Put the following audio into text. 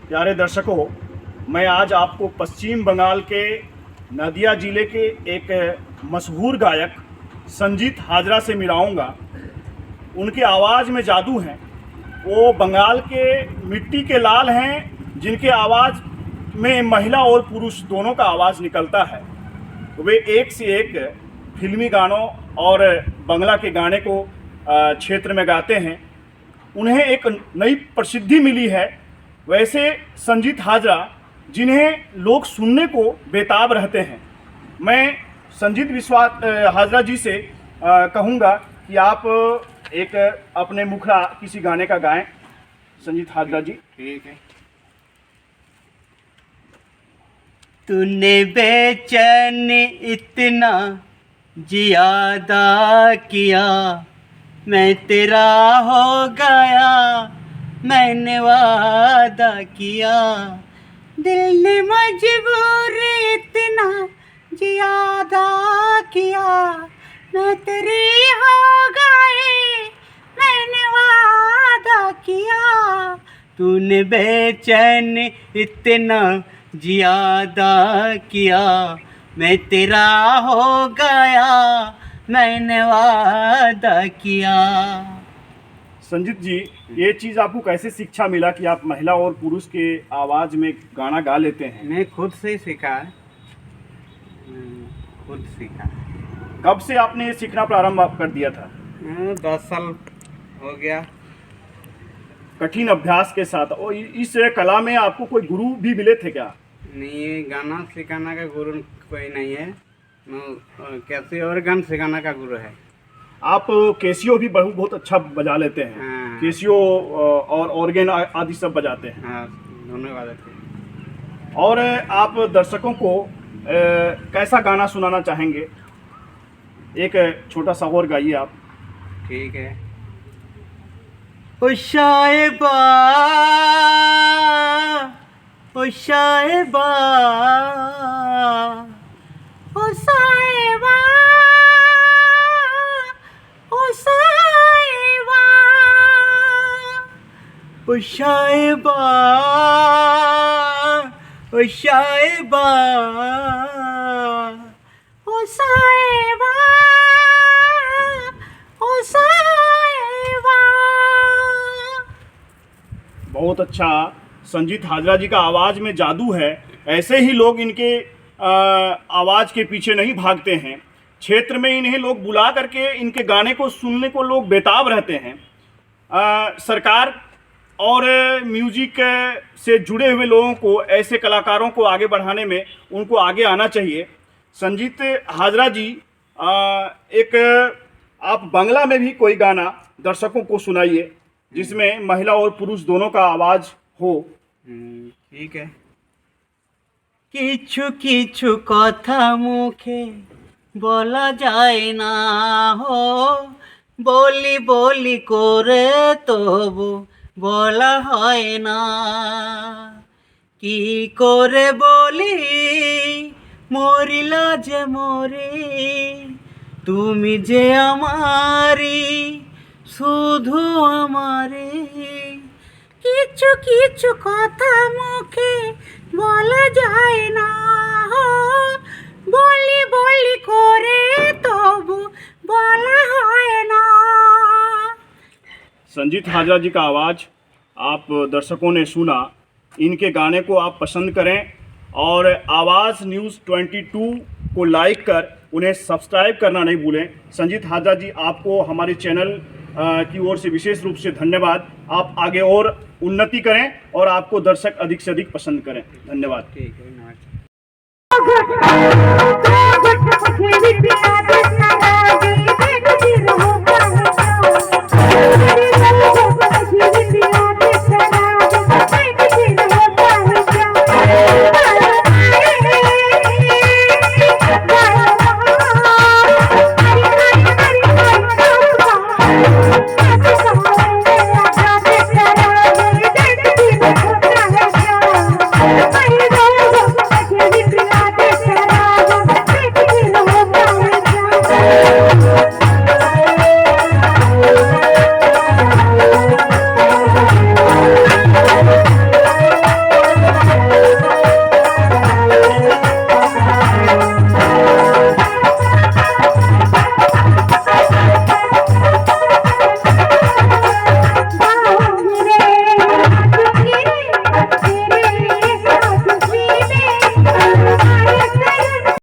प्यारे दर्शकों, मैं आज आपको पश्चिम बंगाल के नदिया ज़िले के एक मशहूर गायक संजीत हाजरा से मिलाऊंगा। उनके आवाज़ में जादू है। वो बंगाल के मिट्टी के लाल हैं, जिनके आवाज़ में महिला और पुरुष दोनों का आवाज़ निकलता है। वे एक से एक फिल्मी गानों और बंगला के गाने को क्षेत्र में गाते हैं। उन्हें एक नई प्रसिद्धि मिली है। वैसे संजीत हाजरा, जिन्हें लोग सुनने को बेताब रहते हैं, मैं संजीत हाजरा जी से कहूँगा कि आप एक अपने मुखड़ा किसी गाने का गाएं। संजीत हाजरा जी। ठीक है। तूने बेचैन इतना जियादा किया, मैं तेरा हो गया, मैंने वादा किया। दिल ने मजबूर इतना जियादा किया, मैं तेरी हो गई, मैंने वादा किया। तूने बेचैन इतना जियादा किया, मैं तेरा हो गया, मैंने वादा किया। संजीत जी, ये चीज़ आपको कैसे शिक्षा मिला कि आप महिला और पुरुष के आवाज़ में गाना गा लेते हैं? मैं खुद से ही सीखा है। खुद सीखा। कब से आपने सीखना प्रारंभ कर दिया था? 10 साल हो गया। कठिन अभ्यास के साथ। और इस कला में आपको कोई गुरु भी मिले थे क्या? नहीं, गाना सिखाना का गुरु कोई नहीं है। कैसे और गाना सिखाना का गुरु है। आप कैसियो भी बहुत अच्छा बजा लेते हैं। हाँ। कैसियो और ऑर्गन आदि सब बजाते हैं। हाँ, दोनों बजाते हैं। और आप दर्शकों को कैसा गाना सुनाना चाहेंगे? एक छोटा सा और गाइए आप। ठीक है। ओ शायबा, ओ शायबा, ओ साहिबा, ओ साहिबा, ओ शायबा, ओ शायबा, ओ साहिबा, ओ साहिबा। बहुत अच्छा। संजीत हाजरा जी का आवाज़ में जादू है। ऐसे ही लोग इनके आवाज़ के पीछे नहीं भागते हैं। क्षेत्र में इन्हें लोग बुला करके इनके गाने को सुनने को लोग बेताब रहते हैं। सरकार और म्यूजिक से जुड़े हुए लोगों को, ऐसे कलाकारों को आगे बढ़ाने में उनको आगे आना चाहिए। संजीत हाजरा जी, एक आप बांग्ला में भी कोई गाना दर्शकों को सुनाइए जिसमें महिला और पुरुष दोनों का आवाज़ हो। ठीक है। किछु किछु कथा मुखे बोला जाए ना हो, बोली बोली करे तबु बोला है ना। की करे बोली मोरी लाजे मोरी, तुमी जे आमारी शुधु आमारी। किछु किछु कथा मुखे बोला जाए ना हो, बोली बोली करे तबु बोला है ना। संजीत हाजरा जी का आवाज़ आप दर्शकों ने सुना। इनके गाने को आप पसंद करें और आवाज़ न्यूज़ 22 को लाइक कर उन्हें सब्सक्राइब करना नहीं भूलें। संजीत हाजरा जी, आपको हमारे चैनल की ओर से विशेष रूप से धन्यवाद। आप आगे और उन्नति करें और आपको दर्शक अधिक से अधिक पसंद करें। धन्यवाद। ठीक है, नमस्कार।